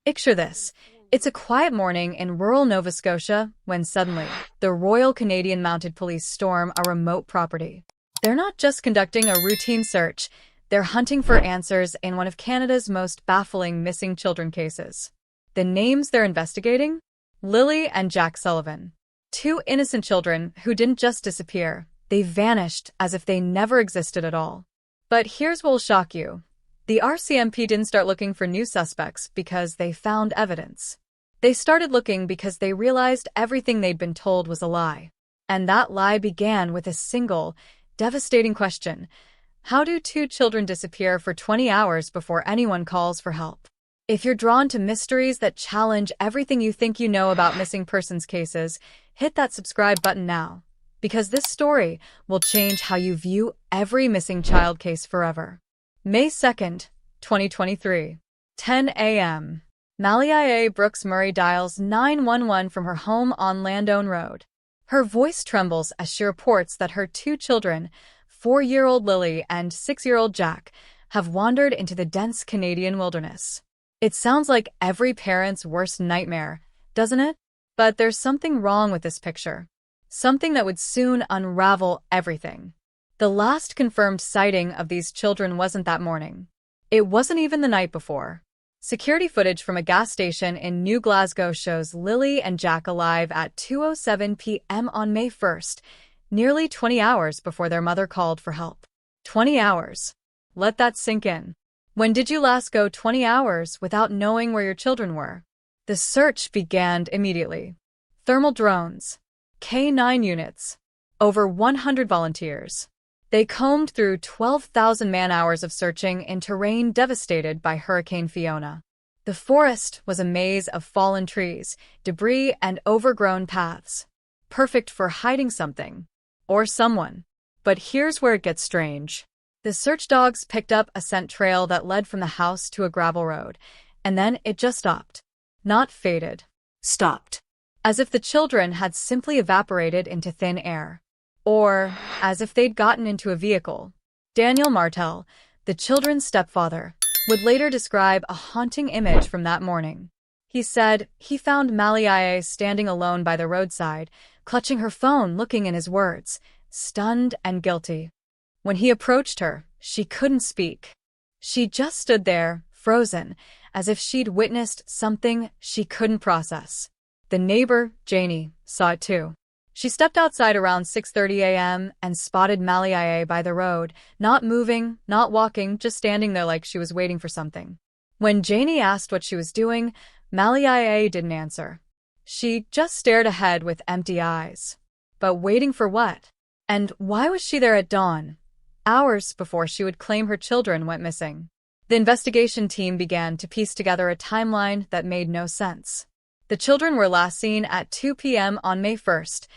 Picture this. It's a quiet morning in rural Nova Scotia when suddenly, the Royal Canadian Mounted Police storm a remote property. They're not just conducting a routine search, they're hunting for answers in one of Canada's most baffling missing children cases. The names they're investigating? Lily and Jack Sullivan. Two innocent children who didn't just disappear, they vanished as if they never existed at all. But here's what will shock you. The RCMP didn't start looking for new suspects because they found evidence. They started looking because they realized everything they'd been told was a lie. And that lie began with a single, devastating question. How do two children disappear for 20 hours before anyone calls for help? If you're drawn to mysteries that challenge everything you think you know about missing persons cases, hit that subscribe button now. Because this story will change how you view every missing child case forever. May 2nd, 2023. 10 a.m. Malia Brooks Murray dials 911 from her home on Landone Road. Her voice trembles as she reports that her two children, 4-year-old Lily and 6-year-old Jack, have wandered into the dense Canadian wilderness. It sounds like every parent's worst nightmare, doesn't it? But there's something wrong with this picture. Something that would soon unravel everything. The last confirmed sighting of these children wasn't that morning. It wasn't even the night before. Security footage from a gas station in New Glasgow shows Lily and Jack alive at 2:07 p.m. on May 1st, nearly 20 hours before their mother called for help. 20 hours. Let that sink in. When did you last go 20 hours without knowing where your children were? The search began immediately. Thermal drones, K-9 units, over 100 volunteers. They combed through 12,000 man-hours of searching in terrain devastated by Hurricane Fiona. The forest was a maze of fallen trees, debris, and overgrown paths. Perfect for hiding something. Or someone. But here's where it gets strange. The search dogs picked up a scent trail that led from the house to a gravel road, and then it just stopped. Not faded. Stopped. As if the children had simply evaporated into thin air. Or as if they'd gotten into a vehicle. Daniel Martel, the children's stepfather, would later describe a haunting image from that morning. He said he found Malia standing alone by the roadside, clutching her phone, looking in his words, stunned and guilty. When he approached her, she couldn't speak. She just stood there, frozen, as if she'd witnessed something she couldn't process. The neighbor, Janie, saw it too. She stepped outside around 6:30 a.m. and spotted Malia by the road, not moving, not walking, just standing there like she was waiting for something. When Janie asked what she was doing, Malia didn't answer. She just stared ahead with empty eyes. But waiting for what? And why was she there at dawn? Hours before she would claim her children went missing. The investigation team began to piece together a timeline that made no sense. The children were last seen at 2 p.m. on May 1st.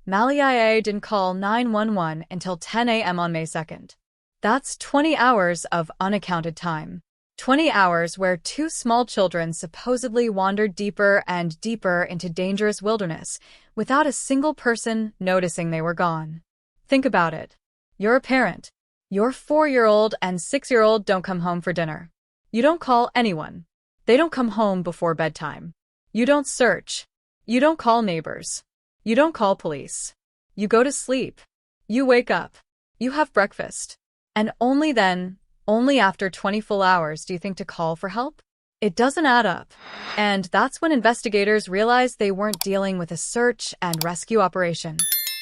Malia didn't call 911 until 10 a.m. on May 2nd. That's 20 hours of unaccounted time. 20 hours where two small children supposedly wandered deeper and deeper into dangerous wilderness without a single person noticing they were gone. Think about it. You're a parent. Your 4-year-old and 6-year-old don't come home for dinner. You don't call anyone. They don't come home before bedtime. You don't search. You don't call neighbors. You don't call police. You go to sleep. You wake up. You have breakfast. And only then, only after 20 full hours do you think to call for help? It doesn't add up. And that's when investigators realized they weren't dealing with a search and rescue operation.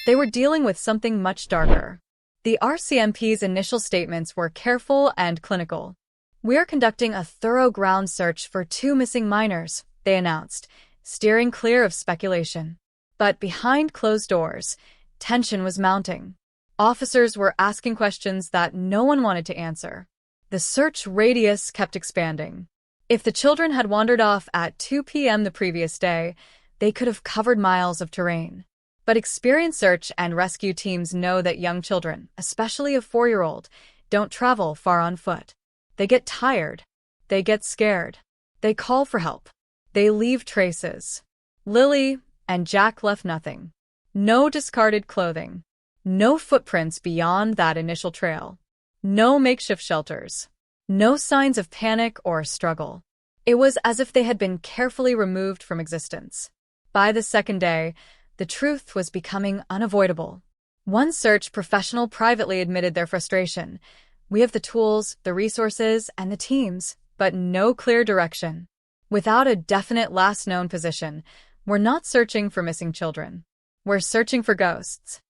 They were dealing with something much darker. The RCMP's initial statements were careful and clinical. "We're conducting a thorough ground search for two missing minors," they announced, steering clear of speculation. But behind closed doors, tension was mounting. Officers were asking questions that no one wanted to answer. The search radius kept expanding. If the children had wandered off at 2 p.m. the previous day, they could have covered miles of terrain. But experienced search and rescue teams know that young children, especially a 4-year-old, don't travel far on foot. They get tired. They get scared. They call for help. They leave traces. Lily and Jack left nothing. No discarded clothing. No footprints beyond that initial trail. No makeshift shelters. No signs of panic or struggle. It was as if they had been carefully removed from existence. By the second day, the truth was becoming unavoidable. One search professional privately admitted their frustration. "We have the tools, the resources, and the teams, but no clear direction. Without a definite last known position, we're not searching for missing children. We're searching for ghosts."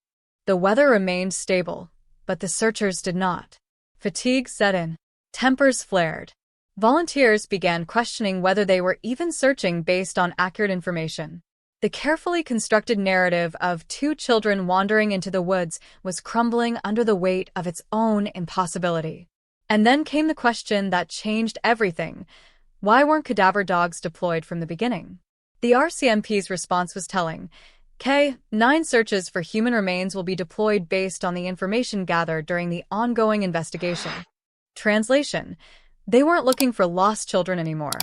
The weather remained stable, but the searchers did not. Fatigue set in. Tempers flared. Volunteers began questioning whether they were even searching based on accurate information. The carefully constructed narrative of 2 children wandering into the woods was crumbling under the weight of its own impossibility. And then came the question that changed everything. Why weren't cadaver dogs deployed from the beginning? The RCMP's response was telling. 9 searches for human remains will be deployed based on the information gathered during the ongoing investigation. Translation: they weren't looking for lost children anymore.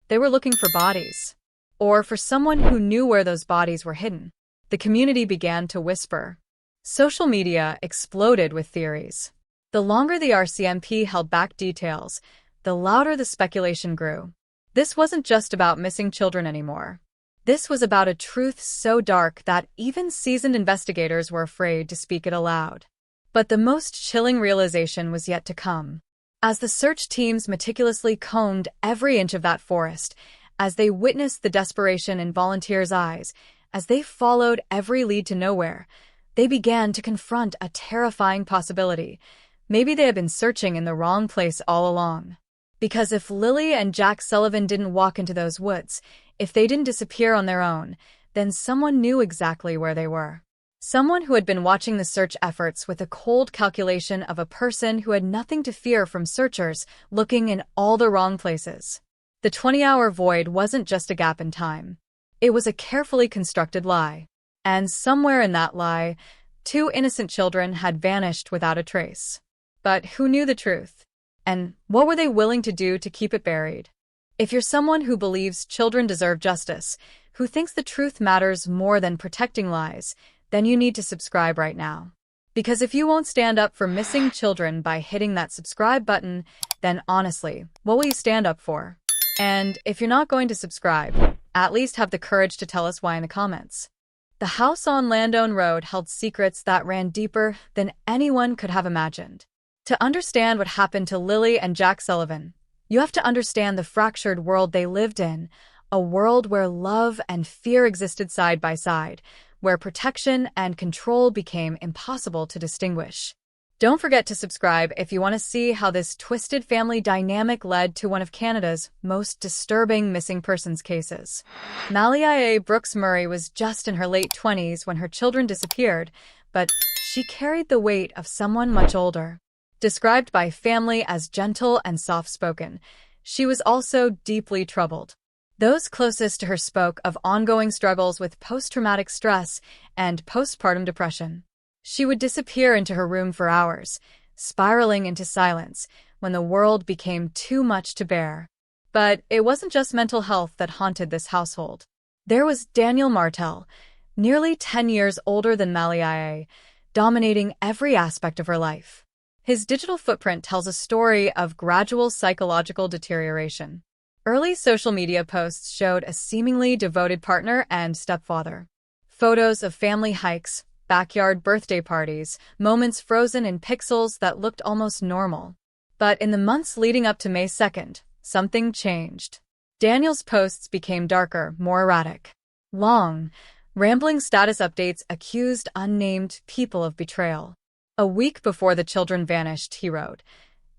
They were looking for bodies. Or for someone who knew where those bodies were hidden. The community began to whisper. Social media exploded with theories. The longer the RCMP held back details, the louder the speculation grew. This wasn't just about missing children anymore. This was about a truth so dark that even seasoned investigators were afraid to speak it aloud. But the most chilling realization was yet to come. As the search teams meticulously combed every inch of that forest, as they witnessed the desperation in volunteers' eyes, as they followed every lead to nowhere, they began to confront a terrifying possibility. Maybe they had been searching in the wrong place all along. Because if Lily and Jack Sullivan didn't walk into those woods, if they didn't disappear on their own, then someone knew exactly where they were. Someone who had been watching the search efforts with the cold calculation of a person who had nothing to fear from searchers looking in all the wrong places. The 20-hour void wasn't just a gap in time. It was a carefully constructed lie. And somewhere in that lie, 2 innocent children had vanished without a trace. But who knew the truth? And what were they willing to do to keep it buried? If you're someone who believes children deserve justice, who thinks the truth matters more than protecting lies, then you need to subscribe right now. Because if you won't stand up for missing children by hitting that subscribe button, then honestly, what will you stand up for? And if you're not going to subscribe, at least have the courage to tell us why in the comments. The house on Landone Road held secrets that ran deeper than anyone could have imagined. To understand what happened to Lily and Jack Sullivan, you have to understand the fractured world they lived in, a world where love and fear existed side by side, where protection and control became impossible to distinguish. Don't forget to subscribe if you want to see how this twisted family dynamic led to one of Canada's most disturbing missing persons cases. Malia Brooks Murray was just in her late 20s when her children disappeared, but she carried the weight of someone much older. Described by family as gentle and soft-spoken, she was also deeply troubled. Those closest to her spoke of ongoing struggles with post-traumatic stress and postpartum depression. She would disappear into her room for hours, spiraling into silence when the world became too much to bear. But it wasn't just mental health that haunted this household. There was Daniel Martel, nearly 10 years older than Malia, dominating every aspect of her life. His digital footprint tells a story of gradual psychological deterioration. Early social media posts showed a seemingly devoted partner and stepfather. Photos of family hikes, backyard birthday parties, moments frozen in pixels that looked almost normal. But in the months leading up to May 2nd, something changed. Daniel's posts became darker, more erratic. Long, rambling status updates accused unnamed people of betrayal. A week before the children vanished, he wrote,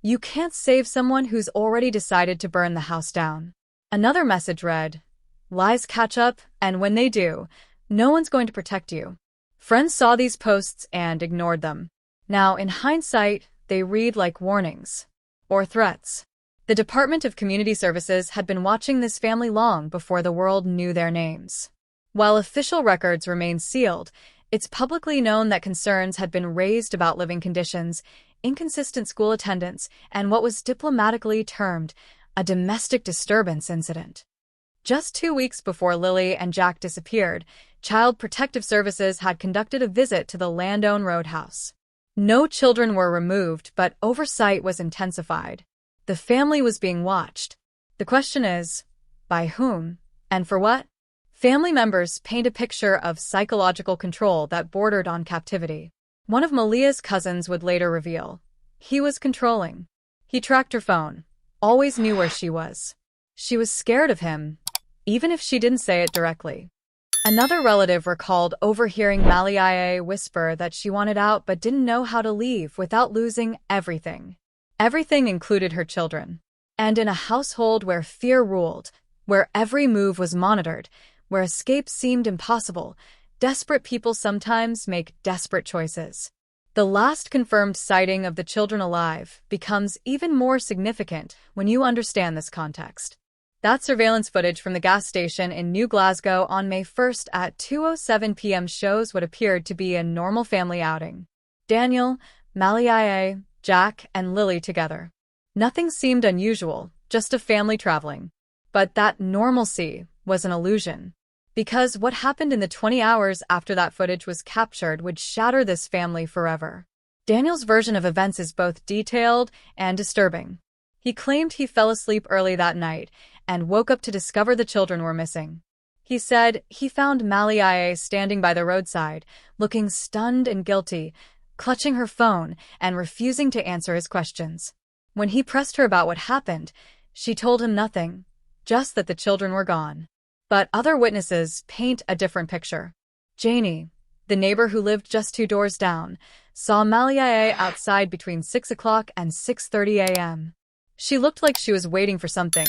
"You can't save someone who's already decided to burn the house down." Another message read, "Lies catch up, and when they do, no one's going to protect you." Friends saw these posts and ignored them. Now, in hindsight, they read like warnings or threats. The Department of Community Services had been watching this family long before the world knew their names. While official records remained sealed, it's publicly known that concerns had been raised about living conditions, inconsistent school attendance, and what was diplomatically termed a domestic disturbance incident. Just 2 weeks before Lily and Jack disappeared, Child Protective Services had conducted a visit to the Landone Road house. No children were removed, but oversight was intensified. The family was being watched. The question is, by whom? And for what? Family members paint a picture of psychological control that bordered on captivity. One of Malia's cousins would later reveal, he was controlling. He tracked her phone, always knew where she was. She was scared of him, even if she didn't say it directly. Another relative recalled overhearing Malia whisper that she wanted out but didn't know how to leave without losing everything. Everything included her children. And in a household where fear ruled, where every move was monitored, where escape seemed impossible, desperate people sometimes make desperate choices. The last confirmed sighting of the children alive becomes even more significant when you understand this context. That surveillance footage from the gas station in New Glasgow on May 1st at 2:07 p.m. shows what appeared to be a normal family outing. Daniel, Malia, Jack, and Lily together. Nothing seemed unusual, just a family traveling. But that normalcy was an illusion. Because what happened in the 20 hours after that footage was captured would shatter this family forever. Daniel's version of events is both detailed and disturbing. He claimed he fell asleep early that night and woke up to discover the children were missing. He said he found Malia standing by the roadside, looking stunned and guilty, clutching her phone and refusing to answer his questions. When he pressed her about what happened, she told him nothing, just that the children were gone. But other witnesses paint a different picture. Janie, the neighbor who lived just 2 doors down, saw Malia outside between 6 o'clock and 6:30 a.m. She looked like she was waiting for something.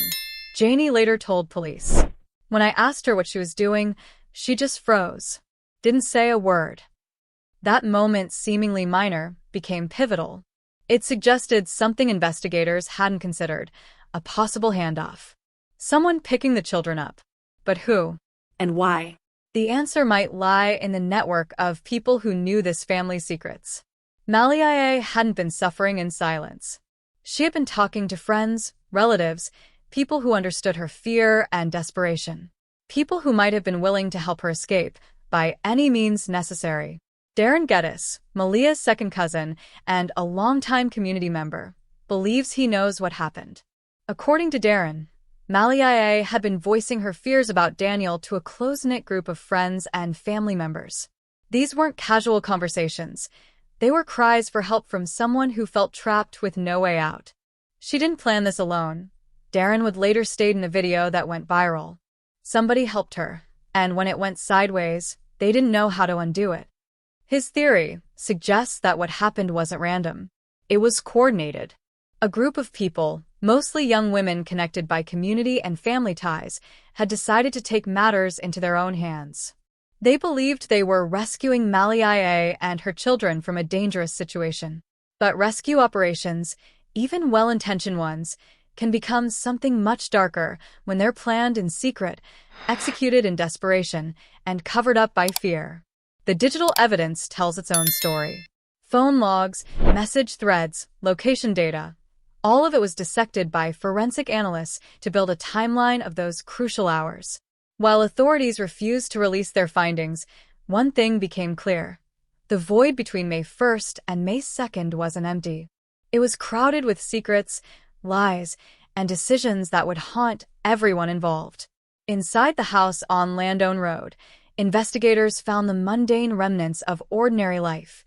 Janie later told police. When I asked her what she was doing, she just froze. Didn't say a word. That moment, seemingly minor, became pivotal. It suggested something investigators hadn't considered, a possible handoff. Someone picking the children up. But who? And why? The answer might lie in the network of people who knew this family's secrets. Malia hadn't been suffering in silence. She had been talking to friends, relatives, people who understood her fear and desperation. People who might have been willing to help her escape, by any means necessary. Darren Geddes, Malia's second cousin and a longtime community member, believes he knows what happened. According to Darren, Malia had been voicing her fears about Daniel to a close-knit group of friends and family members. These weren't casual conversations. They were cries for help from someone who felt trapped with no way out. She didn't plan this alone. Darren would later state in a video that went viral. Somebody helped her, and when it went sideways, they didn't know how to undo it. His theory suggests that what happened wasn't random. It was coordinated. A group of people, mostly young women connected by community and family ties, had decided to take matters into their own hands. They believed they were rescuing Malia and her children from a dangerous situation. But rescue operations, even well-intentioned ones, can become something much darker when they're planned in secret, executed in desperation, and covered up by fear. The digital evidence tells its own story. Phone logs, message threads, location data. All of it was dissected by forensic analysts to build a timeline of those crucial hours. While authorities refused to release their findings, one thing became clear. The void between May 1st and May 2nd wasn't empty. It was crowded with secrets, lies, and decisions that would haunt everyone involved. Inside the house on Landone Road, investigators found the mundane remnants of ordinary life.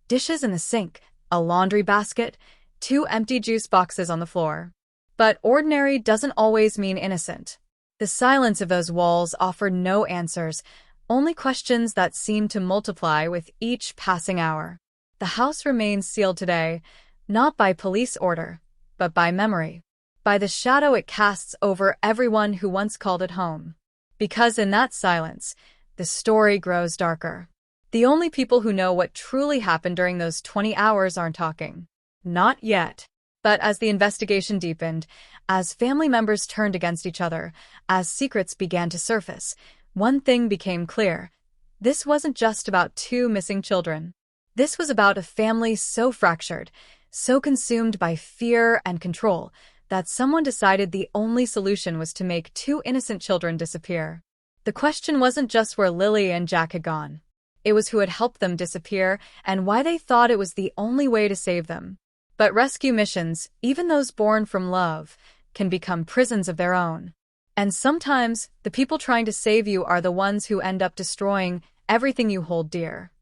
Dishes in the sink, a laundry basket, 2 empty juice boxes on the floor. But ordinary doesn't always mean innocent. The silence of those walls offered no answers, only questions that seemed to multiply with each passing hour. The house remains sealed today, not by police order, but by memory. By the shadow it casts over everyone who once called it home. Because in that silence, the story grows darker. The only people who know what truly happened during those 20 hours aren't talking. Not yet. But as the investigation deepened, as family members turned against each other, as secrets began to surface, one thing became clear. This wasn't just about 2 missing children. This was about a family so fractured, so consumed by fear and control, that someone decided the only solution was to make 2 innocent children disappear. The question wasn't just where Lily and Jack had gone. It was who had helped them disappear and why they thought it was the only way to save them. But rescue missions, even those born from love, can become prisons of their own. And sometimes, the people trying to save you are the ones who end up destroying everything you hold dear.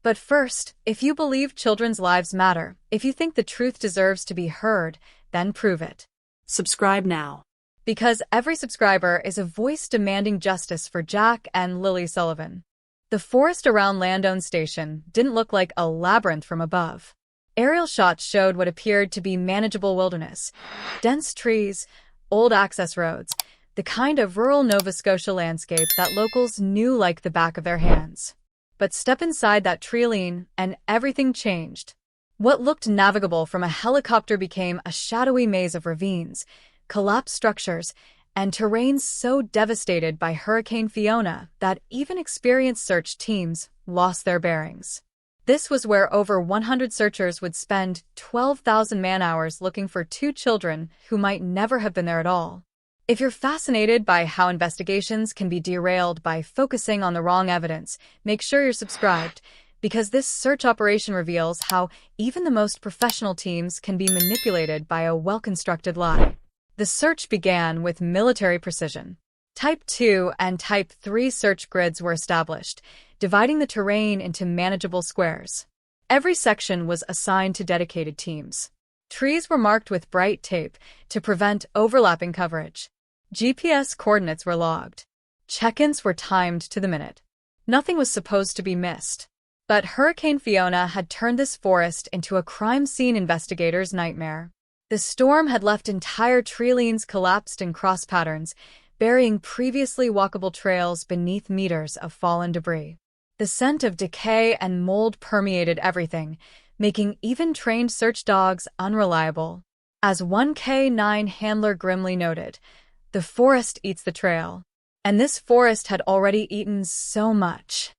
But first, if you believe children's lives matter, if you think the truth deserves to be heard, then prove it. Subscribe now. Because every subscriber is a voice demanding justice for Jack and Lily Sullivan. The forest around Landone Station didn't look like a labyrinth from above. Aerial shots showed what appeared to be manageable wilderness, dense trees, old access roads, the kind of rural Nova Scotia landscape that locals knew like the back of their hands. But step inside that tree line, and everything changed. What looked navigable from a helicopter became a shadowy maze of ravines, collapsed structures, and terrains so devastated by Hurricane Fiona that even experienced search teams lost their bearings. This was where over 100 searchers would spend 12,000 man-hours looking for 2 children who might never have been there at all. If you're fascinated by how investigations can be derailed by focusing on the wrong evidence, make sure you're subscribed, because this search operation reveals how even the most professional teams can be manipulated by a well-constructed lie. The search began with military precision. Type 2 and Type 3 search grids were established, dividing the terrain into manageable squares. Every section was assigned to dedicated teams. Trees were marked with bright tape to prevent overlapping coverage. GPS coordinates were logged. Check-ins were timed to the minute. Nothing was supposed to be missed. But Hurricane Fiona had turned this forest into a crime scene investigator's nightmare. The storm had left entire tree lines collapsed in cross patterns, burying previously walkable trails beneath meters of fallen debris. The scent of decay and mold permeated everything, making even trained search dogs unreliable. As one K9 handler grimly noted, "The forest eats the trail." And this forest had already eaten so much.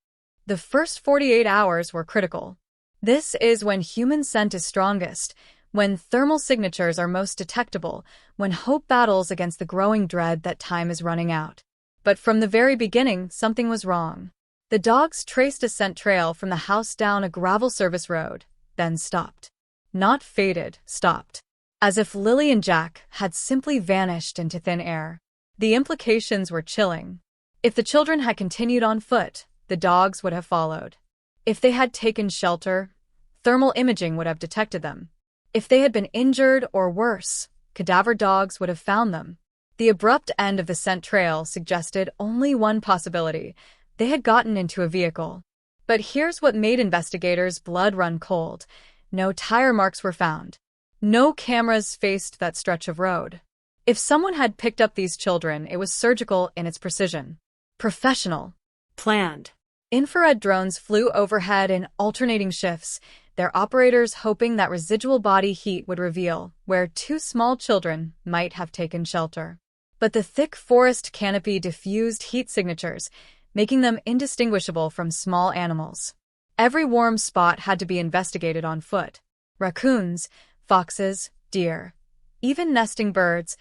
The first 48 hours were critical. This is when human scent is strongest, when thermal signatures are most detectable, when hope battles against the growing dread that time is running out. But from the very beginning, something was wrong. The dogs traced a scent trail from the house down a gravel service road, then stopped. Not faded, stopped. As if Lily and Jack had simply vanished into thin air. The implications were chilling. If the children had continued on foot, the dogs would have followed. If they had taken shelter, thermal imaging would have detected them. If they had been injured or worse, cadaver dogs would have found them. The abrupt end of the scent trail suggested only one possibility: they had gotten into a vehicle. But here's what made investigators' blood run cold. No tire marks were found. No cameras faced that stretch of road. If someone had picked up these children, it was surgical in its precision. Professional. Planned. Infrared drones flew overhead in alternating shifts, their operators hoping that residual body heat would reveal where 2 small children might have taken shelter. But the thick forest canopy diffused heat signatures, making them indistinguishable from small animals. Every warm spot had to be investigated on foot. Raccoons, foxes, deer, even nesting birds,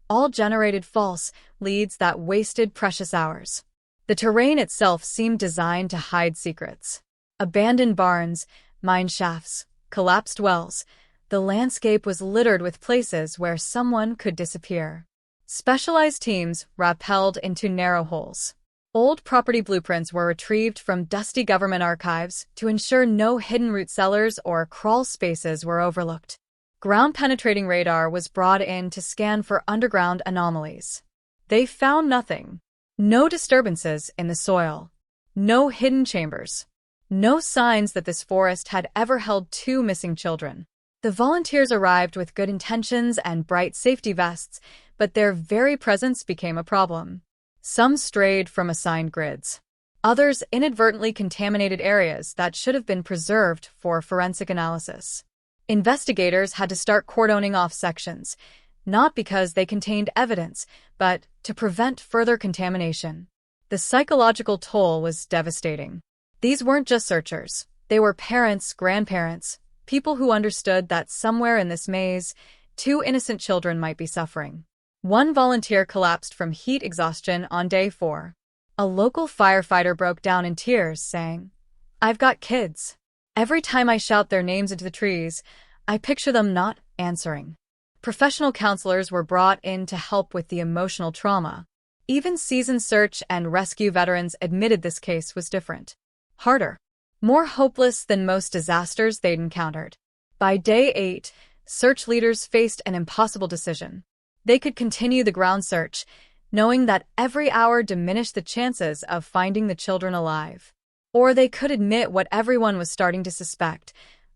all generated false leads that wasted precious hours. The terrain itself seemed designed to hide secrets. Abandoned barns, mine shafts, collapsed wells. The landscape was littered with places where someone could disappear. Specialized teams rappelled into narrow holes. Old property blueprints were retrieved from dusty government archives to ensure no hidden root cellars or crawl spaces were overlooked. Ground-penetrating radar was brought in to scan for underground anomalies. They found nothing. No disturbances in the soil. No hidden chambers. No signs that this forest had ever held 2 missing children. The volunteers arrived with good intentions and bright safety vests, but their very presence became a problem. Some strayed from assigned grids. Others inadvertently contaminated areas that should have been preserved for forensic analysis. Investigators had to start cordoning off sections, not because they contained evidence, but to prevent further contamination. The psychological toll was devastating. These weren't just searchers. They were parents, grandparents, people who understood that somewhere in this maze, 2 innocent children might be suffering. One volunteer collapsed from heat exhaustion on day 4. A local firefighter broke down in tears, saying, "I've got kids. Every time I shout their names into the trees, I picture them not answering." Professional counselors were brought in to help with the emotional trauma. Even seasoned search and rescue veterans admitted this case was different. Harder. More hopeless than most disasters they'd encountered. By day 8, search leaders faced an impossible decision. They could continue the ground search, knowing that every hour diminished the chances of finding the children alive. Or they could admit what everyone was starting to suspect.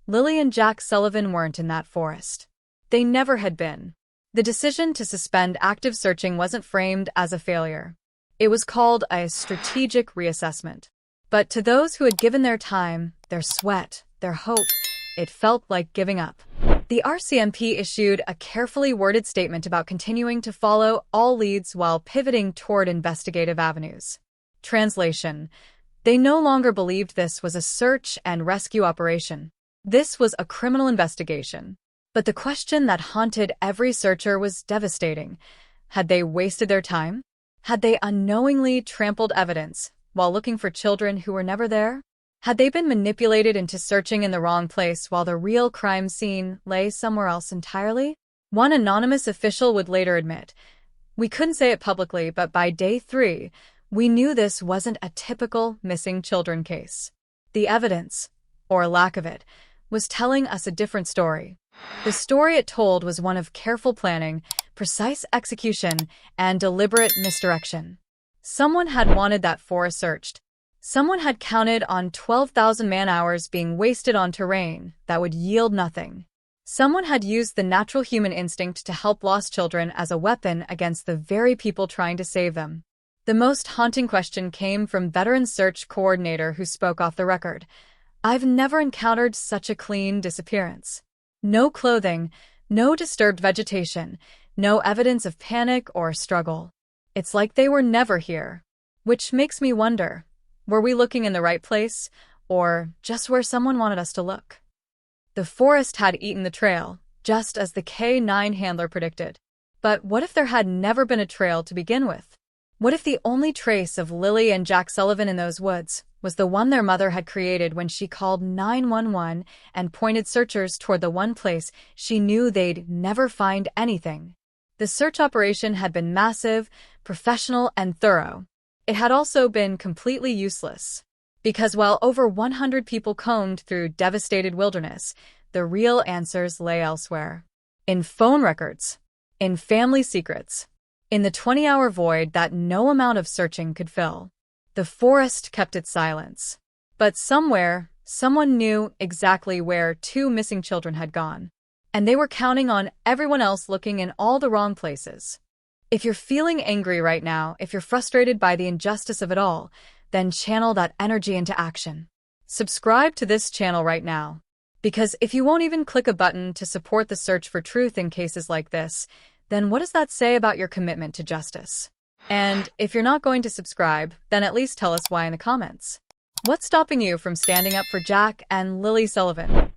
Lily and Jack Sullivan weren't in that forest. They never had been. The decision to suspend active searching wasn't framed as a failure. It was called a strategic reassessment. But to those who had given their time, their sweat, their hope, it felt like giving up. The RCMP issued a carefully worded statement about continuing to follow all leads while pivoting toward investigative avenues. Translation: they no longer believed this was a search and rescue operation. This was a criminal investigation. But the question that haunted every searcher was devastating. Had they wasted their time? Had they unknowingly trampled evidence while looking for children who were never there? Had they been manipulated into searching in the wrong place while the real crime scene lay somewhere else entirely? One anonymous official would later admit, "We couldn't say it publicly, but by day 3, we knew this wasn't a typical missing children case. The evidence, or lack of it, was telling us a different story. The story it told was one of careful planning, precise execution, and deliberate misdirection. Someone had wanted that forest searched. Someone had counted on 12,000 man-hours being wasted on terrain that would yield nothing. Someone had used the natural human instinct to help lost children as a weapon against the very people trying to save them." The most haunting question came from veteran search coordinator who spoke off the record. "I've never encountered such a clean disappearance. No clothing, no disturbed vegetation, no evidence of panic or struggle. It's like they were never here." Which makes me wonder, were we looking in the right place, or just where someone wanted us to look? The forest had eaten the trail, just as the K-9 handler predicted. But what if there had never been a trail to begin with? What if the only trace of Lily and Jack Sullivan in those woods was the one their mother had created when she called 911 and pointed searchers toward the one place she knew they'd never find anything? The search operation had been massive, professional, and thorough. It had also been completely useless. Because while over 100 people combed through devastated wilderness, the real answers lay elsewhere. In phone records. In family secrets. In the 20-hour void that no amount of searching could fill. The forest kept its silence. But somewhere, someone knew exactly where 2 missing children had gone. And they were counting on everyone else looking in all the wrong places. If you're feeling angry right now, if you're frustrated by the injustice of it all, then channel that energy into action. Subscribe to this channel right now. Because if you won't even click a button to support the search for truth in cases like this, then what does that say about your commitment to justice? And if you're not going to subscribe, then at least tell us why in the comments. What's stopping you from standing up for Jack and Lily Sullivan?